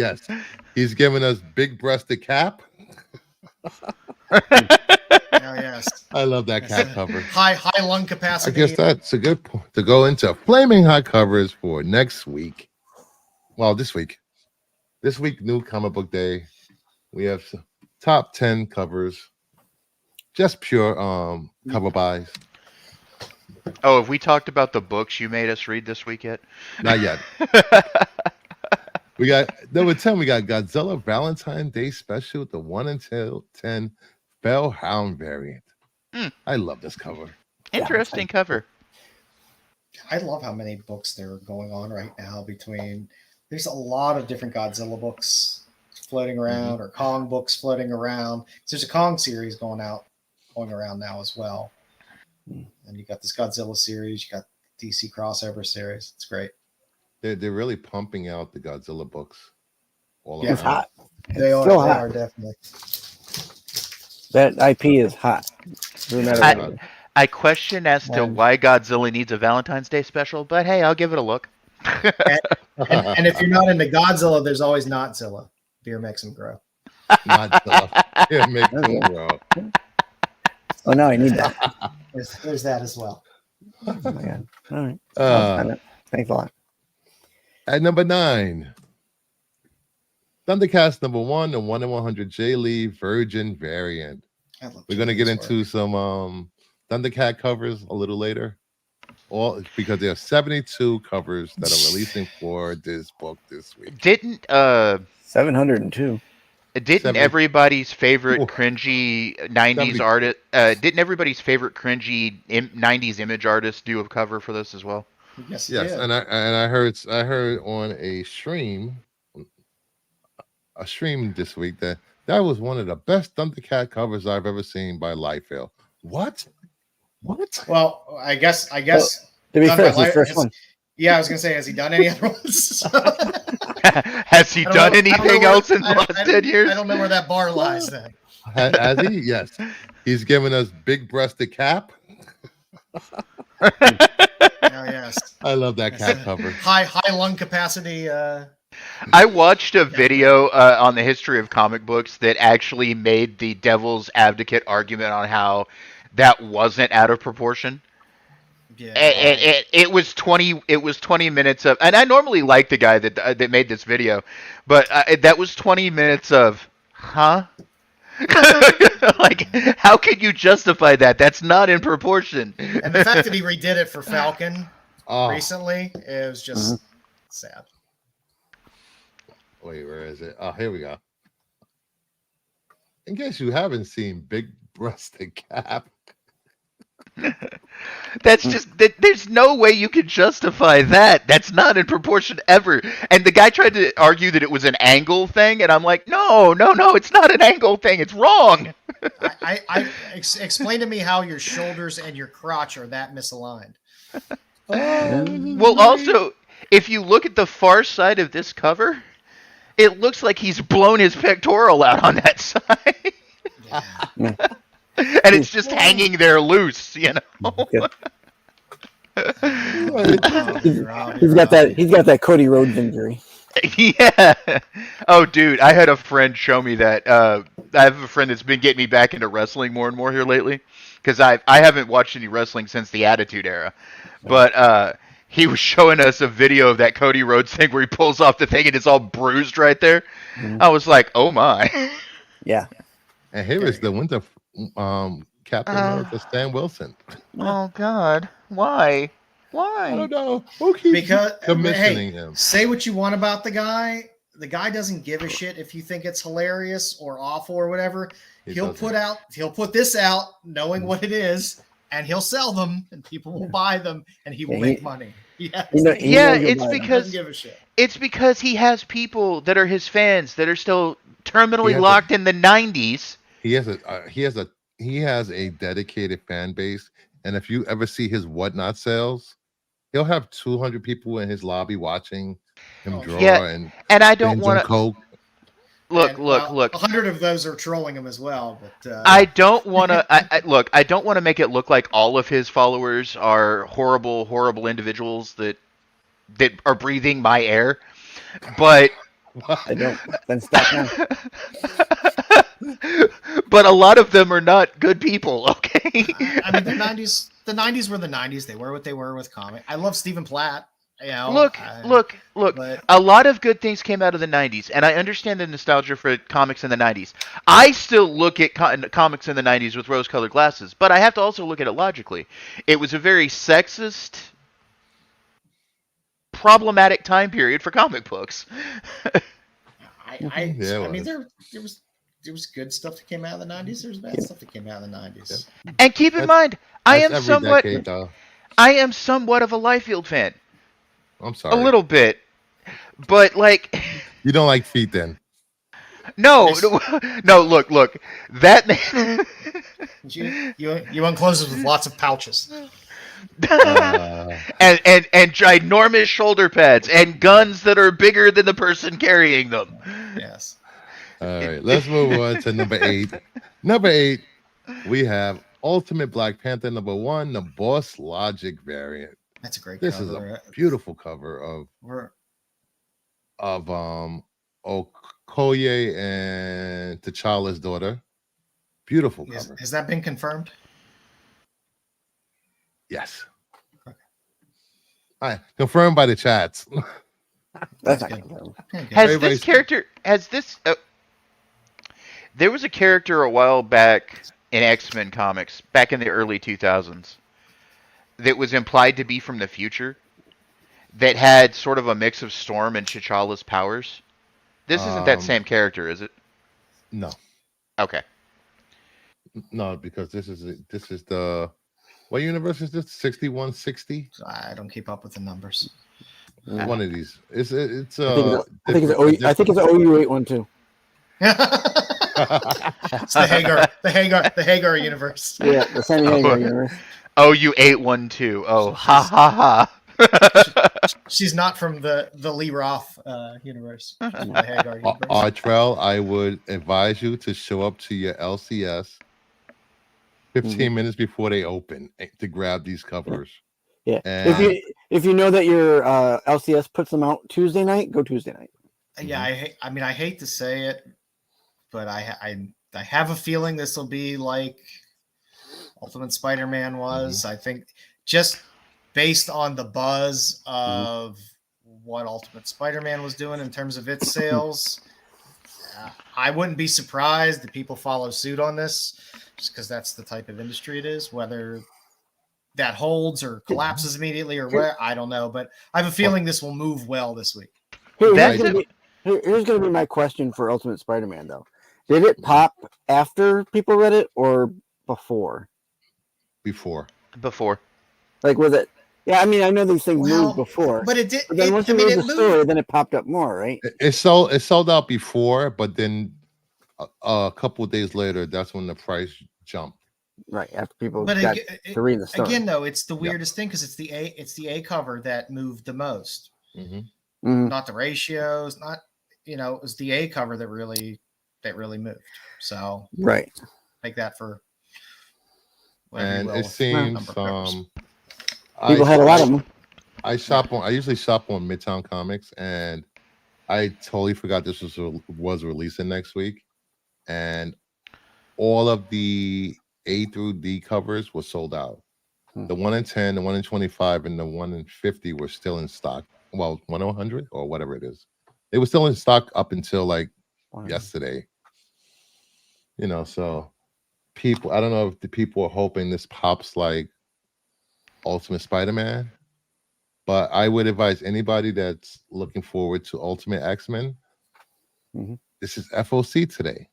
Yes, he's giving us big-breasted Cap. Oh, yes. I love that That's Cap a cover. high lung I capacity. guess that's a good point to go into flaming hot covers for next week. Well, this week. This week, new comic book day. We have top 10 covers, just pure cover buys. Oh, have we talked about the books you made us read this week yet? Not yet. We got number 10. We got Godzilla Valentine's Day Special, the 1 until 10 Fellhound variant. I love this cover. Interesting cover. I love how many books there are going on right now there's a lot of different Godzilla books floating around or Kong books floating around. There's a Kong series going around now as well. And you got this Godzilla series, you got DC crossover series. It's great. They're really pumping out the Godzilla books. All Yeah, It's hot. They are. still They hot. are definitely. That IP is hot. No matter what. I question as to why Godzilla needs a Valentine's Day special, but hey, I'll give it a look. And if you're not into Godzilla, there's always Notzilla. Beer makes them grow. Godzilla. It makes me grow. Oh no, I need that. There's that as well. Oh my god. All right. Thanks a lot. At number 9, Thundercats number 1, the 1 in 100 J. Lee Virgin variant. We're gonna get into some Thundercat covers a little later. All because there are 72 covers that are releasing for this book this week. Didn't 702. everybody's favorite cringy 90s artist didn't everybody's favorite cringy 90s image artist do a cover for this as well? Yes, and I heard on a stream this week that was one of the best Thundercat covers I've ever seen by Liefeld. What? Well, I guess. To be fair, it's his first one. Yeah, I was gonna say, has he done any other ones? Has he done anything else in the last 10 years? I don't know where that bar lies then. Has he? Yes. He's giving us big-breasted Cap. Oh, yes. I love that Cap cover. High lung capacity. I watched a video on the history of comic books that actually made the devil's advocate argument on how that wasn't out of proportion. Yeah. It was 20 minutes of, and I normally like the guy that made this video, but that was 20 minutes of like, how could you justify that? That's not in proportion. And the fact that he redid it for Falcon recently, it was just sad. Wait, where is it? Oh, here we go. In case you haven't seen Big Breasted Cap. That's just there's no way you can justify that. That's not in proportion ever. And the guy tried to argue that it was an angle thing, and I'm like, no, it's not an angle thing. It's wrong. Explain to me how your shoulders and your crotch are that misaligned. Well, also, if you look at the far side of this cover, it looks like he's blown his pectoral out on that side. Yeah. And it's just hanging there loose, you know. He's got that Cody Rhodes injury. Yeah. Oh, dude, I had a friend show me that. I have a friend that's been getting me back into wrestling more and more here lately, because I haven't watched any wrestling since the Attitude Era. But he was showing us a video of that Cody Rhodes thing where he pulls off the thing and it's all bruised right there. I was like, oh my. Yeah. And here is the Winter Captain America, Stan Wilson. Oh God, why? I don't know. Who keeps commissioning him? Say what you want about the guy. The guy doesn't give a shit if you think it's hilarious or awful or whatever. He'll put this out knowing what it is, and he'll sell them, and people will buy them, and he will make money. Yes. It's because he has people that are his fans that are still terminally locked in the 90s. He has a dedicated fan base, and if you ever see his Whatnot sales, he'll have 200 people in his lobby watching him draw. And I don't want to look. 100 of those are trolling him as well. But I don't want to. I don't want to make it look like all of his followers are horrible individuals that are breathing my air. But I don't. Then stop now. But a lot of them are not good people. Okay. I mean, the '90s were the '90s. They were what they were with comic. I love Stephen Platt. Look. But A lot of good things came out of the 90s, and I understand the nostalgia for comics in the 90s. I still look at comics in the 90s with rose colored glasses, but I have to also look at it logically. It was a very sexist, problematic time period for comic books. Yeah, I it mean, was. there was good stuff that came out of the '90s. There's bad stuff that came out of the '90s. And keep in That's, mind, I that's am every somewhat decade, though. I am somewhat of a Liefeld fan. I'm A sorry. little bit. But like You don't like feet, then? no, no, look. That You unclose it with lots of pouches. and ginormous shoulder pads and guns that are bigger than the person carrying them. Yes. All right, let's move on to number 8. Number 8, we have Ultimate Black Panther #1, the Boss Logic variant. That's a great This cover. is a beautiful cover We're- of Okoye and T'Challa's daughter. Beautiful cover. Has that been confirmed? Yes. Okay. All right, confirmed by the chats. That's That's not good. confirmed. Yeah, good. Has Everybody's- this character there was a character a while back in X-Men comics back in the early 2000s that was implied to be from the future that had sort of a mix of Storm and T'Challa's powers. This isn't that same character, is it? No, Okay. no, because this is the what universe is this? 6160. I don't keep up with the numbers. One of these. It's I think it's different- OU812. It's the Hagar universe. Yeah, the Sammy Hagar universe. Oh, you 812. Oh, ha ha ha. She's not from the Lee Roth universe. She's from the Hagar universe. Artrell, I would advise you to show up to your LCS 15 minutes before they open to grab these covers. Yeah. And If you know that your LCS puts them out Tuesday night, go Tuesday night. Yeah, I mean, I hate to say it, but I have a feeling this will be like Ultimate Spider-Man was. I think just based on the buzz of what Ultimate Spider-Man was doing in terms of its sales, I wouldn't be surprised that people follow suit on this, just because that's the type of industry it is. Whether that holds or collapses immediately or where, I don't know, but I have a feeling this will move well this week. Here's going to be my question for Ultimate Spider-Man, though. Did it pop after people read it or before? before. Like, was it? Yeah, I mean, I know these things Well, moved before. But it did. But then once you read the story, then it popped up more, right? It sold out before, but then a couple of days later, that's when the price jumped. Right, after people But got to read the story. again, though, it's the weirdest thing because it's the A cover that moved the most. Mm-hmm. Not the ratios, not it was the A cover that really moved. So Right. take that for whatever you And will it with seems number of covers. People had a lot of them. I usually shop on Midtown Comics, and I totally forgot this was releasing next week, and all of the A through D covers were sold out. The 1 in 10, the 1 in 25, and the 1 in 50 were still in stock. Well, 1 in 100 or whatever it is. They were still in stock up until like yesterday. So people, I don't know if the people are hoping this pops like Ultimate Spider-Man, but I would advise anybody that's looking forward to Ultimate X-Men. This is FOC today.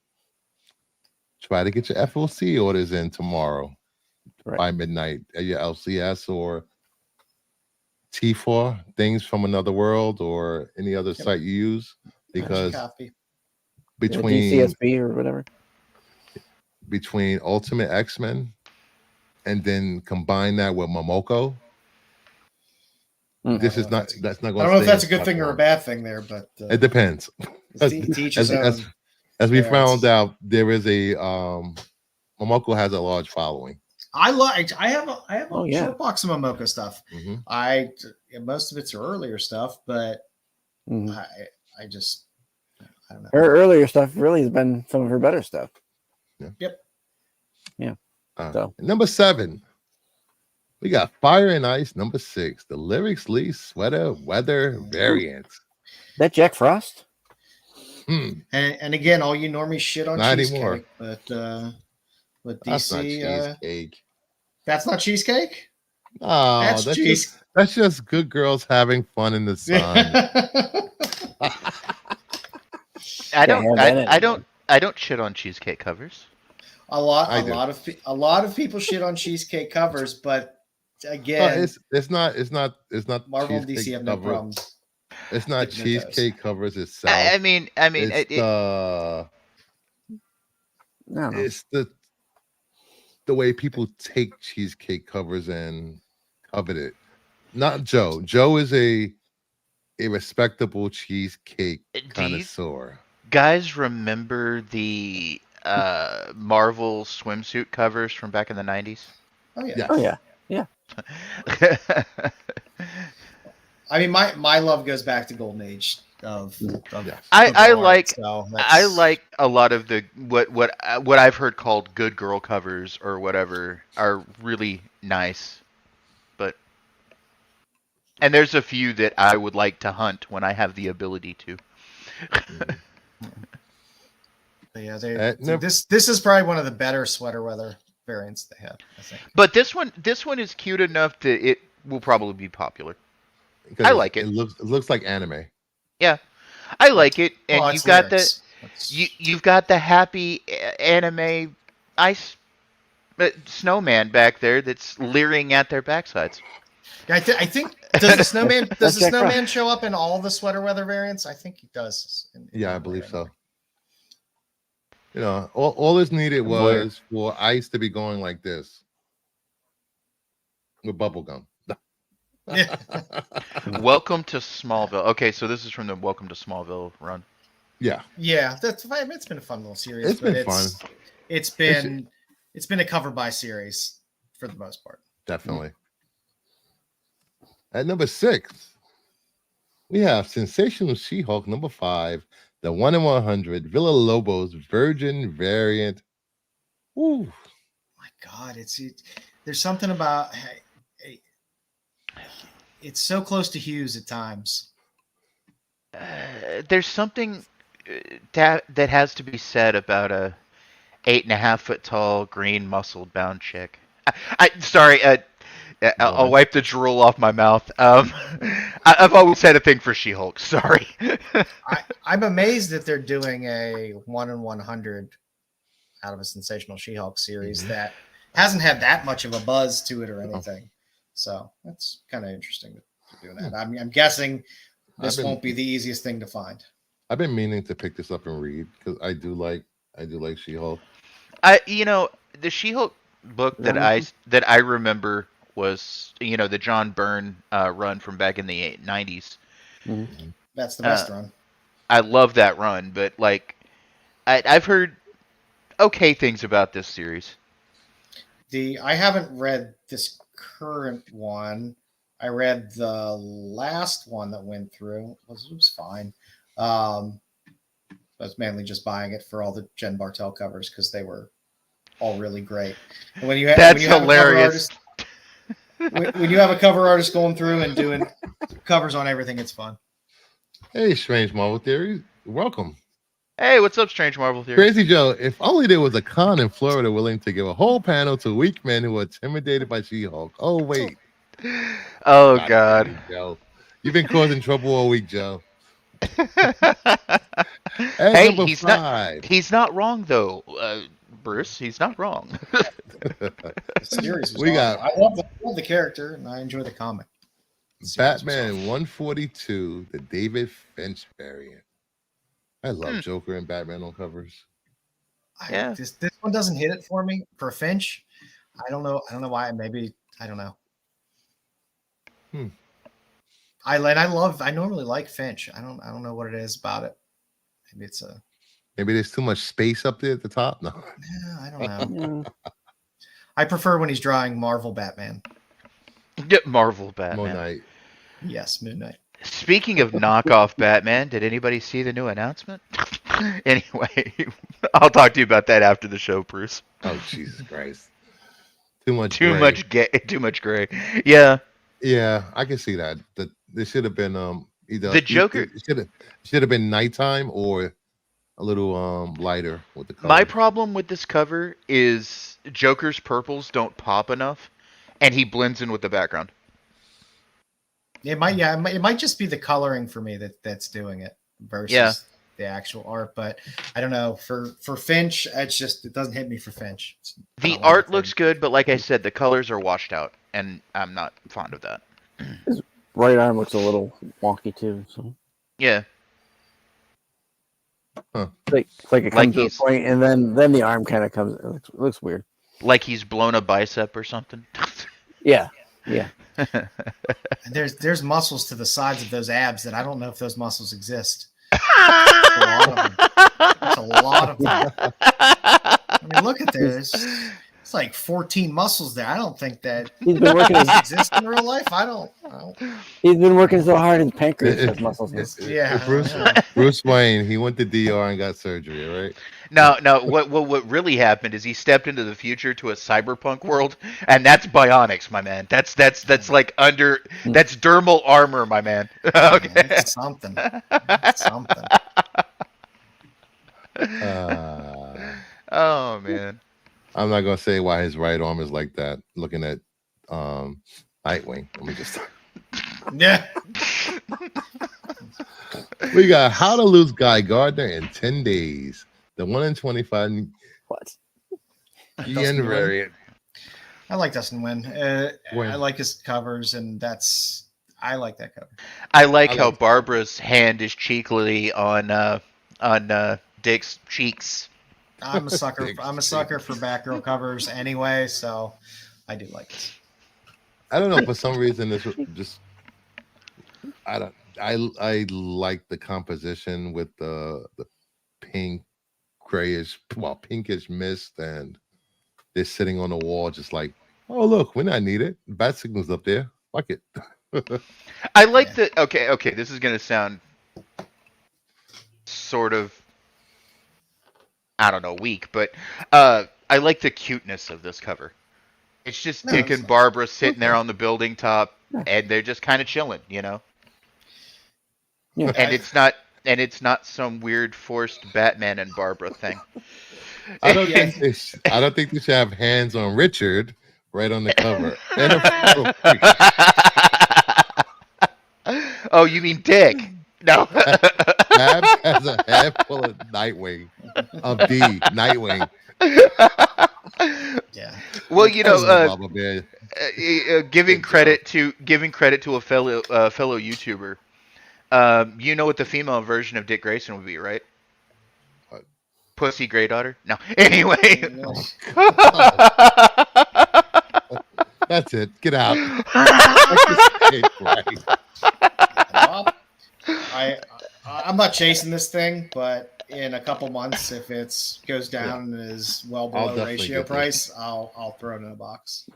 Try to get your FOC orders in tomorrow by midnight at your LCS or T4, Things from Another World, or any other site you use, because between DCSB or whatever, between Ultimate X-Men and then combine that with Momoko, that's not going to. I don't know if that's a good thing or a bad thing there, but it depends. As we found out, there is a Momoko has a large following. I have a short box of Momoko stuff. Mm-hmm. Most of it's earlier stuff, but I just I don't know. Her earlier stuff really has been some of her better stuff. Yep. So. Number 7, we got Fire and Ice. Number 6, the Lyrics Lee Sweater Weather variant. That Jack Frost? And again, all you normies shit on Not cheesecake, anymore. but That's not DC, cheesecake. that's not cheesecake. Oh, That's cheese. that's just good girls having fun in the sun. I don't shit on cheesecake covers. A lot of people shit on cheesecake covers, but again, it's not Marvel and DC cheesecake have no cover. problems. It's not dipping their toes. cheesecake covers itself. I mean, it's the way people take cheesecake covers and covet it. Not Joe. Joe is a respectable cheesecake connoisseur. Guys, remember the Marvel swimsuit covers from back in the 90s? Oh yeah. Yes. Oh yeah. I mean, my love goes back to Golden Age of I football like art, so I like a lot of the what I've heard called good girl covers or whatever are really nice, and there's a few that I would like to hunt when I have the ability to. But yeah, this is probably one of the better sweater weather variants they have, I think. But this one is cute enough that it will probably be popular. I like it. It looks like anime. Yeah, I like it, and you've got lyrics. you've got the happy anime ice snowman back there that's leering at their backsides. Yeah, I think does the snowman show up in all the sweater weather variants? I think he does. Yeah, I believe so. You know, all is needed was for Ice to be going like this with bubblegum. Yeah. Welcome to Smallville. Okay, so this is from the Welcome to Smallville run. Yeah. Yeah, it's been a fun little series. It's been fun. It's been a cover by series for the most part. Definitely. At number 6, we have Sensational She-Hulk. Number 5, the 1 in 100 Villalobos Virgin variant. Ooh. My God, there's something about it's so close to Hughes at times. There's something that has to be said about a 8.5 foot tall, green, muscled bound chick. Sorry, I'll wipe the drool off my mouth. I've always had a thing for She-Hulk. Sorry. I'm amazed that they're doing a 1 in 100 out of a Sensational She-Hulk series that hasn't had that much of a buzz to it or anything. So that's kind of interesting to do that. I'm guessing this won't be the easiest thing to find. I've been meaning to pick this up and read because I do like She-Hulk. The She-Hulk book that I remember was the John Byrne run from back in the 90s. Mm-hmm. That's the best run. I love that run, but I've heard okay things about this series. I haven't read this current one. I read the last one that went through. It was fine. I was mainly just buying it for all the Jen Bartel covers because they were all really great. And when you have hilarious. When you have a cover artist going through and doing covers on everything, it's fun. Hey, Strange Marvel Theory, welcome. Hey, what's up, Strange Marvel Theory? Crazy Joe, if only there was a con in Florida willing to give a whole panel to weak men who are intimidated by She-Hulk. Oh, wait. Oh, God. Joe. You've been causing trouble all week, Joe. Hey, he's not wrong, though, Bruce. He's not wrong. The series was awesome. I love the character, and I enjoy the comic. Batman 142, the David Finch variant. I love Joker and Batman on covers. Yeah, this one doesn't hit it for me for Finch. I don't know why. Maybe I don't know. I normally like Finch. I don't know what it is about it. Maybe there's too much space up there at the top. No, yeah, I don't know. I prefer when he's drawing Marvel Batman. Marvel Batman. Moon Knight. Yes, Moon Knight. Speaking of knockoff Batman, did anybody see the new announcement? Anyway, I'll talk to you about that after the show, Bruce. Oh Jesus Christ! Too much. Too gray. much gay, too much gray. Yeah, Yeah, I can see that. That there should have been either the Joker. it should have been nighttime or a little lighter with the My colors. problem with this cover is Joker's purples don't pop enough, and he blends in with the background. It might, it might just be the coloring for me that's doing it versus Yeah. the actual art. But I don't know. For Finch, it doesn't hit me for Finch. The Not one art thing. looks good, but like I said, the colors are washed out, and I'm not fond of that. Right arm looks a little wonky too. So Yeah, it's like it Like comes to a he's- point, and then the arm kind of comes. It looks weird. like he's blown a bicep or something. Yeah. And there's muscles to the sides of those abs that I don't know if those muscles exist. There's a lot of them. I mean, look at this. It's like 14 muscles there. I don't think that He's been working. these exist in real life. I don't. He's been working so hard his pancreas has muscles. Yeah. Bruce Wayne, he went to DR and got surgery, right? No. What really happened is he stepped into the future to a cyberpunk world, and that's bionics, my man. That's like that's dermal armor, my man. Okay. It's something. It's something. Oh man. I'm not gonna say why his right arm is like that. Looking at Nightwing. Let me just. Yeah. We got How to Lose Guy Gardner in 10 days. The 1 in 25 What? yen Dustin Wynn. variant. I like Dustin Wynn. Wynn. I like his covers, and I like that cover. I like I how like- Barbara's hand is cheekily on Dick's cheeks. I'm a sucker. Big I'm a sucker for Batgirl covers anyway, so I do like this. I don't know, for some reason this was just I like the composition with the pink grayish pinkish mist, and they're sitting on the wall just like, oh look, we're not needed. Bat signal's up there. Fuck it. I like the okay, this is gonna sound sort of I don't know, weak, but I like the cuteness of this cover. It's just No, Dick it's and not. Barbara sitting there on the building top, and they're just kind of chilling, you know. Yeah. And it's not some weird forced Batman and Barbara thing. I don't think I don't think they should have hands on Richard right on the cover. And Oh, you mean Dick? No. Fab has a head full of Nightwing. Of D, Nightwing. Yeah. Well, you know, Baba Bear. giving credit to a fellow YouTuber. You know what the female version of Dick Grayson would be, right? What? Pussy Grey Daughter? No. Anyway. That's it. Get out. Right. Well, I'm not chasing this thing, but in a couple months, if it goes down and is well I'll below definitely ratio get this. price, I'll throw it in a box.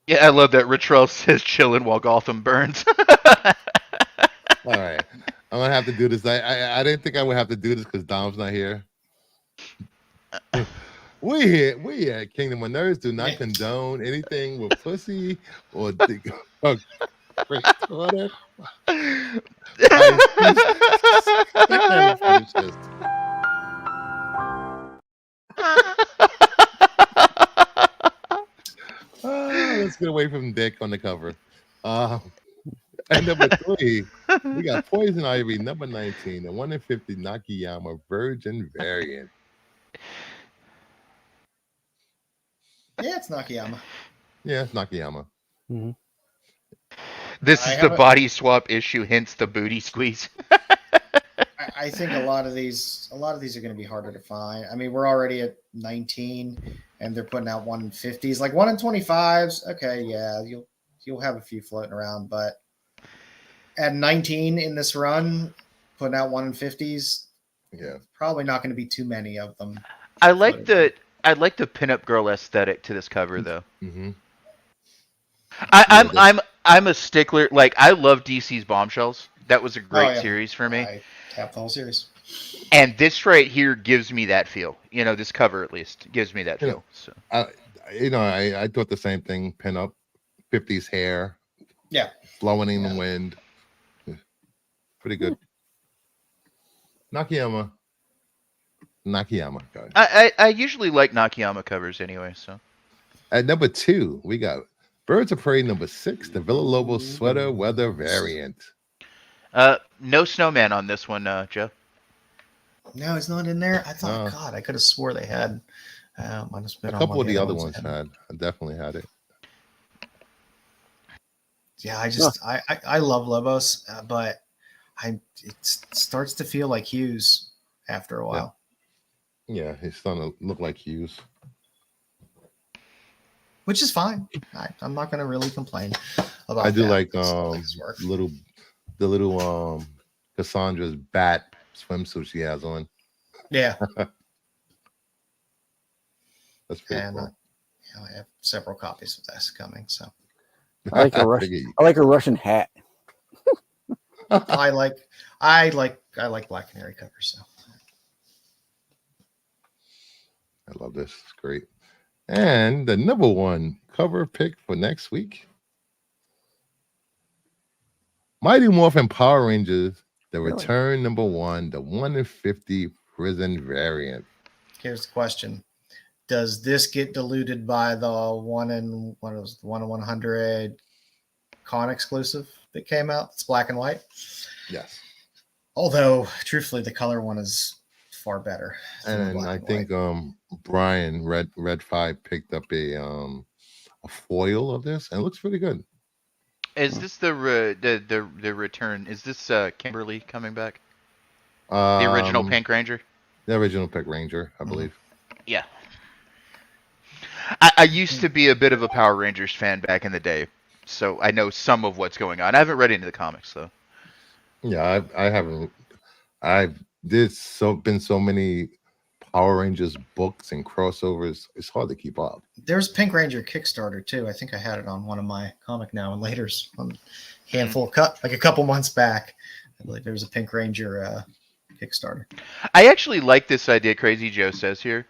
Yeah, I love that. Ritrell says chilling while Gotham burns. All right. I'm gonna have to do this. I didn't think I would have to do this because Dom's not here. We at Kingdom of Nerds do not condone anything with pussy or great daughter. Let's get away from Dick on the cover. And number 3, we got Poison Ivy, number 19, the 1 in 50 Nakayama Virgin variant. Yeah, it's Nakayama. Yeah, it's Nakayama. This I is the haven't- body swap issue, hence the booty squeeze. I think a lot of these are going to be harder to find. I mean, we're already at 19, and they're putting out 150s, like 1 in 25s. Okay, yeah, you'll have a few floating around, but at 19 in this run, putting out 1 in 50s, Yeah. probably not going to be too many of them. I like the pinup girl aesthetic to this cover, though. Mm-hmm. I'm a stickler. Like, I love DC's Bombshells. That was a great yeah. series for me. I tapped the whole series. And this right here gives me that feel. This cover at least gives me that You know, feel. So I thought the same thing. Pin up, 50s hair, Yeah. flowing in the wind. Pretty good. Nakayama, guys. I usually like Nakayama covers anyway. So At number 2, we got Birds of Prey number 6, the Villalobos sweater weather variant. no snowman on this one, Joe. No, he's not in there. I thought, No. God, I could have swore they had. Might have been A on couple one of the other ones ones had. I definitely had it. Yeah, I love Lobos, but it starts to feel like Hughes after a while. Yeah, he's starting to look like Hughes. Which is fine. I'm not going to really complain about. I do that. like Still like his work. the little Cassandra's bat swimsuit she has on. Yeah, That's pretty and cool. I have several copies of this coming. So I like a Russian hat. I like Black Canary covers. So I love this. It's great. And the number 1 cover pick for next week, Mighty Morphin Power Rangers, the return number 1, the 1 in 50 prison variant. here's the question: does this get diluted by the 1 in 100 con exclusive that came out? It's black and white. Yes. Although, truthfully, the color one is far better. And I think Brian Red 5 picked up a foil of this, and it looks pretty good. Is this the return? Is this Kimberly coming back? The The original Pink Ranger? The original Pink Ranger, I believe. Yeah. I used to be a bit of a Power Rangers fan back in the day, so I know some of what's going on. I haven't read any of the comics though. Yeah, I haven't. Been so many Power Rangers books and crossovers. It's hard to keep up. There's Pink Ranger Kickstarter too. I think I had it on one of my Comic Now and Later's handful like a couple months back. I believe there was a Pink Ranger Kickstarter. I actually like this idea Crazy Joe says here,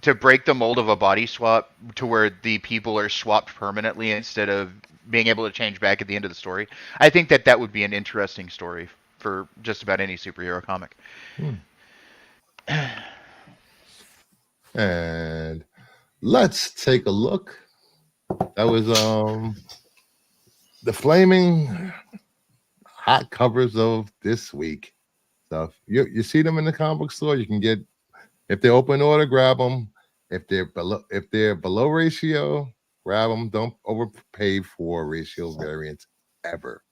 to break the mold of a body swap to where the people are swapped permanently instead of being able to change back at the end of the story. I think that would be an interesting story for just about any superhero comic. And let's take a look. That was the flaming hot covers of this week. So you see them in the comic book store. You can get, if they're open order, grab them. If they're below ratio, grab them. Don't overpay for ratio variants ever.